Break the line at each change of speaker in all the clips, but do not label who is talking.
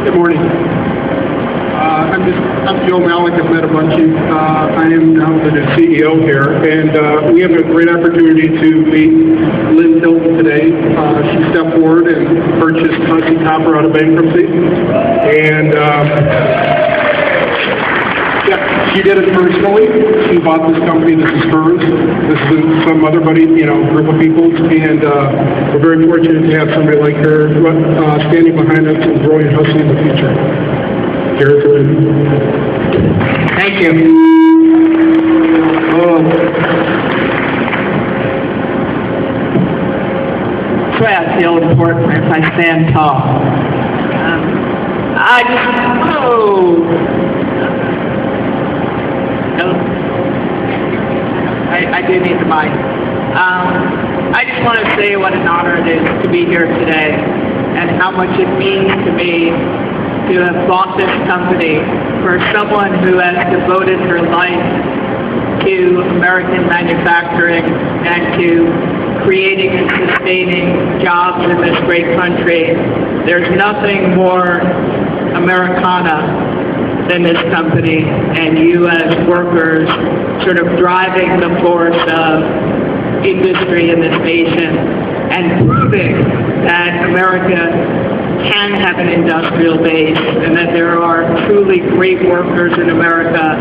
Good morning. I'm Joe Malik. I've met a bunch of you. I am now the new CEO here, and we have a great opportunity to meet Lynn Tilton today. She stepped forward and purchased Hussey Copper out of bankruptcy, and she did it personally. She bought this company. This is hers. This isn't some other group of people's, and we're very fortunate to have somebody like her standing behind us and growing Hussey in the future. Here's Lynn.
Thank you. That's why I feel important if I stand tall. I do need the mic. I just want to say what an honor it is to be here today and how much it means to me to have bought this company for someone who has devoted her life to American manufacturing and to creating and sustaining jobs in this great country. There's nothing more Americana than this company, and you as workers sort of driving the force of industry in this nation and proving that America can have an industrial base and that there are truly great workers in America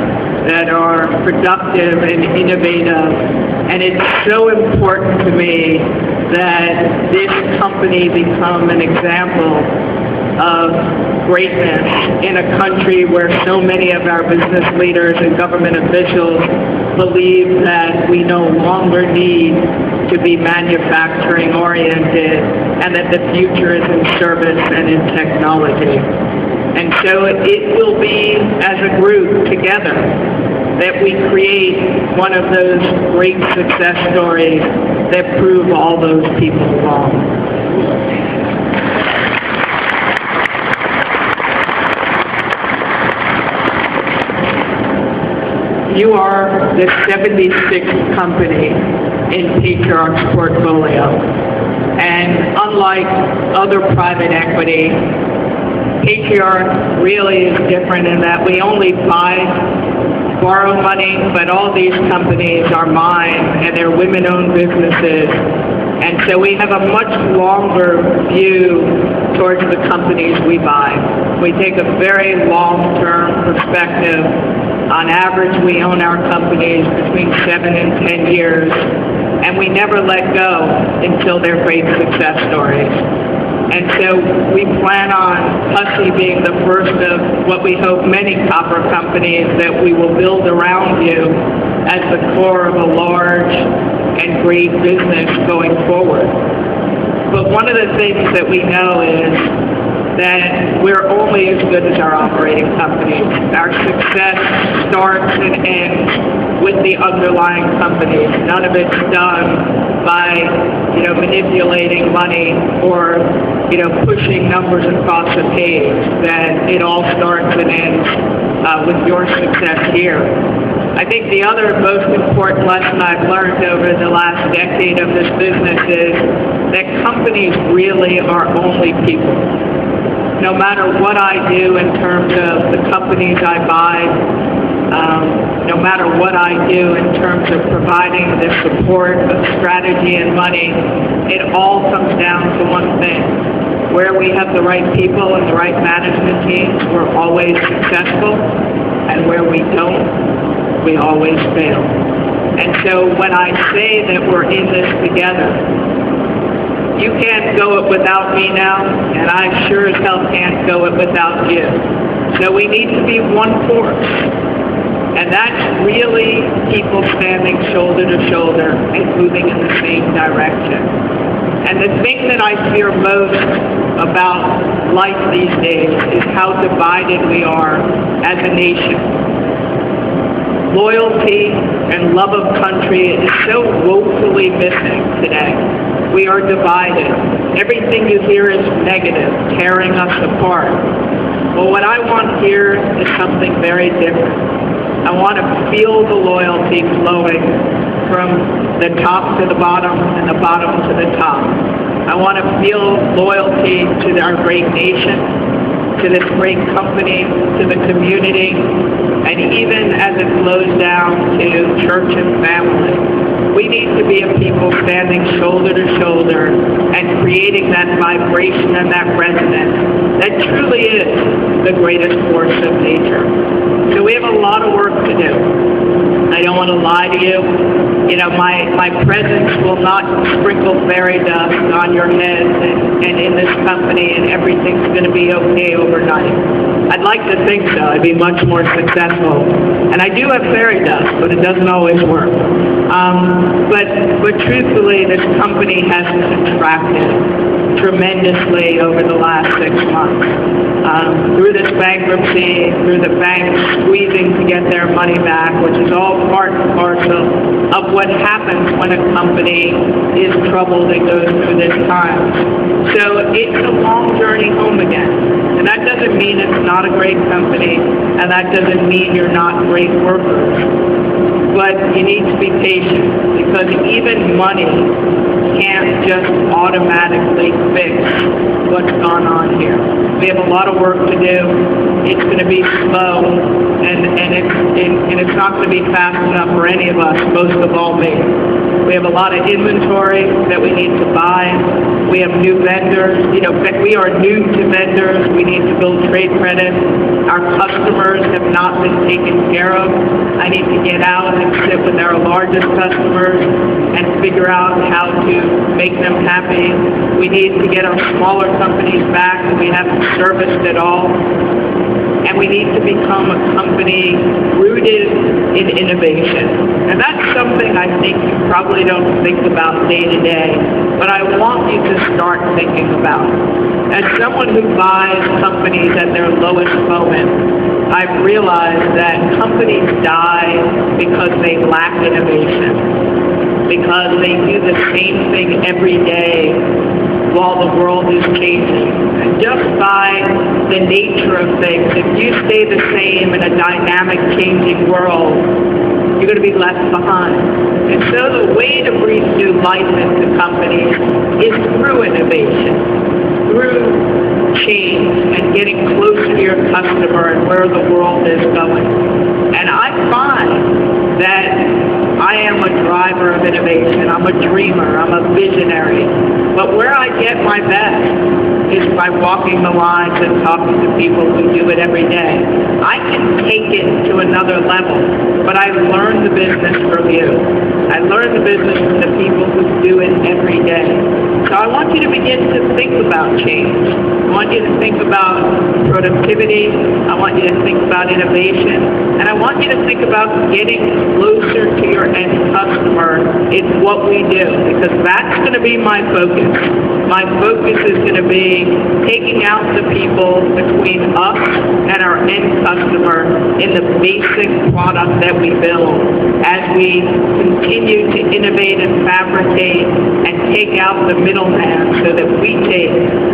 that are productive and innovative. And it's so important to me that this company become an example of greatness in a country where so many of our business leaders and government officials believe that we no longer need to be manufacturing oriented and that the future is in service and in technology. And so it will be as a group together that we create one of those great success stories that prove all those people wrong. You are the 76th company in Patriarch's portfolio. And unlike other private equity, Patriarch really is different in that we only borrow money, but all these companies are mine and they're women-owned businesses. And so we have a much longer view towards the companies we buy. We take a very long-term perspective. On average, we own our companies between 7 and 10 years, and we never let go until they're great success stories. And so we plan on Hussey being the first of what we hope many copper companies that we will build around you as the core of a large and great business going forward. But one of the things that we know is that we're only as good as our operating companies. Our success starts and ends with the underlying companies. None of it's done by, manipulating money or, pushing numbers across a page. That it all starts and ends with your success here. I think the other most important lesson I've learned over the last decade of this business is that companies really are only people. No matter what I do in terms of the companies I buy, no matter what I do in terms of providing the support of strategy and money, it all comes down to one thing. Where we have the right people and the right management teams, we're always successful, and where we don't, we always fail. And so when I say that we're in this together, you can't go it without me now, and I sure as hell can't go it without you. So we need to be one force. And that's really people standing shoulder to shoulder and moving in the same direction. And the thing that I fear most about life these days is how divided we are as a nation. Loyalty and love of country is so woefully missing today. We are divided. Everything you hear is negative, tearing us apart. Well, what I want here is something very different. I want to feel the loyalty flowing from the top to the bottom and the bottom to the top. I want to feel loyalty to our great nation, to this great company, to the community, and even as it flows down to church and family. We need to be a people standing shoulder to shoulder and creating that vibration and that resonance that truly is the greatest force of nature. So we have a lot of work to do. I don't want to lie to you. You know, my presence will not sprinkle fairy dust on your heads and in this company, and everything's going to be okay overnight. I'd like to think so. I'd be much more successful. And I do have fairy dust, but it doesn't always work. But truthfully, this company has contracted tremendously over the last 6 months. Through this bankruptcy, through the banks squeezing to get their money back, which is all part and parcel of what happens when a company is troubled and goes through this time. So it's a long journey home again. And that doesn't mean it's not a great company, and that doesn't mean you're not great workers. But you need to be patient, because even money can't just automatically fix what's gone on here. We have a lot of work to do. It's going to be slow, and it's not going to be fast enough for any of us, most of all me. We have a lot of inventory that we need to buy. We have new vendors. You know, we are new to vendors. We need to build trade credit. Our customers have not been taken care of. I need to get out and sit with our largest customers and figure out how to make them happy. We need to get our smaller companies back that we haven't serviced at all. And we need to become a company rooted in innovation. And that's something I think you probably don't think about day to day, but I want you to start thinking about. As someone who buys companies at their lowest moment, I've realized that companies die because they lack innovation, because they do the same thing every day while the world is changing. And just by the nature of things, if you stay the same in a dynamic, changing world, you're going to be left behind. And so the way to breathe new life into companies is through innovation, through change, and getting closer to your customer and where the world is going. And I find that I am a driver of innovation. I'm a dreamer. I'm a visionary. But where I get my best is by walking the lines and talking to people who do it every day. I can take it to another level, but I learn the business from you. I learn the business from the people who do it every day. So I want you to begin to think about change. I want you to think about productivity. I want you to think about innovation. And I want you to think about getting closer to your end customer in what we do, because that's going to be my focus. My focus is going to be taking out the people between us and our end customer in the basic product that we build as we continue to innovate and fabricate and take out the middleman so that we take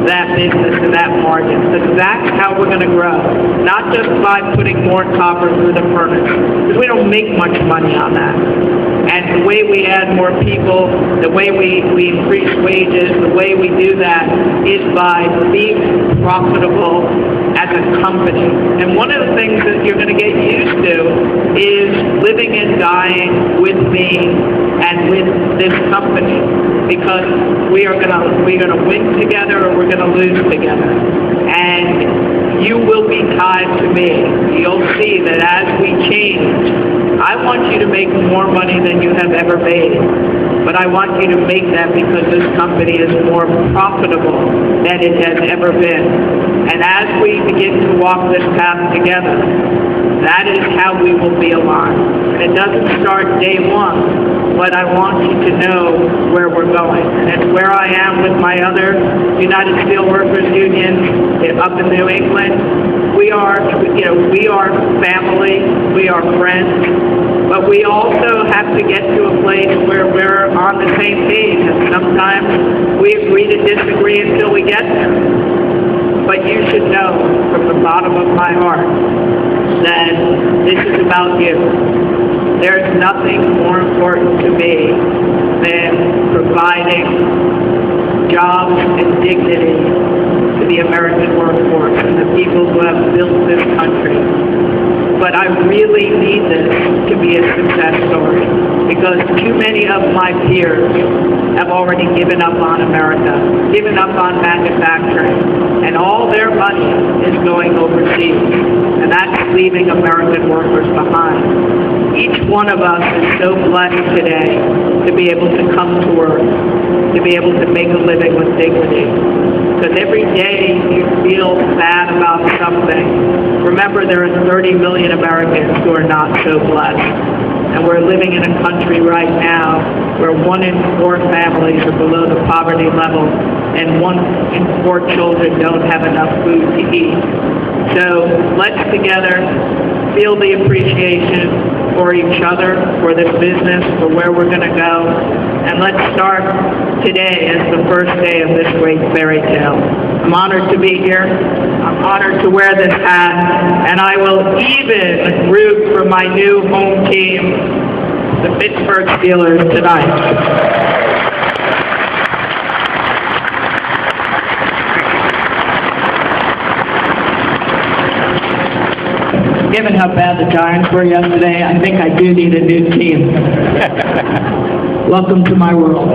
that business and that margin. Because that's how we're going to grow, not just by putting more copper through the furnace, because we don't make much money on that. And the way we add more people, the way we increase wages, the way we do that is by being profitable as a company. And one of the things that you're going to get used to is living and dying with me and with this company, because we're going to win together or we're going to lose together. And you will be tied to me. You'll see that as we change, I want you to make more money than you have ever made, but I want you to make that because this company is more profitable than it has ever been. And as we begin to walk this path together, that is how we will be aligned. And it doesn't start day one, but I want you to know where we're going. And it's where I am with my other United Steelworkers Union up in New England. We are family, we are friends, but we also have to get to a place where we're on the same page, and sometimes we agree to disagree until we get there. But you should know from the bottom of my heart that this is about you. There's nothing more important to me than providing jobs and dignity to the American workforce. workforce and the people who have built this country. But I really need this to be a success story because too many of my peers have already given up on America, given up on manufacturing, and all their money is going overseas, and that's leaving American workers behind. Each one of us is so blessed today to be able to come to work, to be able to make a living with dignity. Because every day you feel bad about something, remember there are 30 million Americans who are not so blessed. And we're living in a country right now where 1 in 4 families are below the poverty level and 1 in 4 children don't have enough food to eat. So let's together feel the appreciation for each other, for this business, for where we're going to go. And let's start today as the first day of this great fairy tale. I'm honored to be here. I'm honored to wear this hat. And I will even root for my new home team, the Pittsburgh Steelers, tonight. Given how bad the Giants were yesterday, I think I do need a new team. Welcome to my world.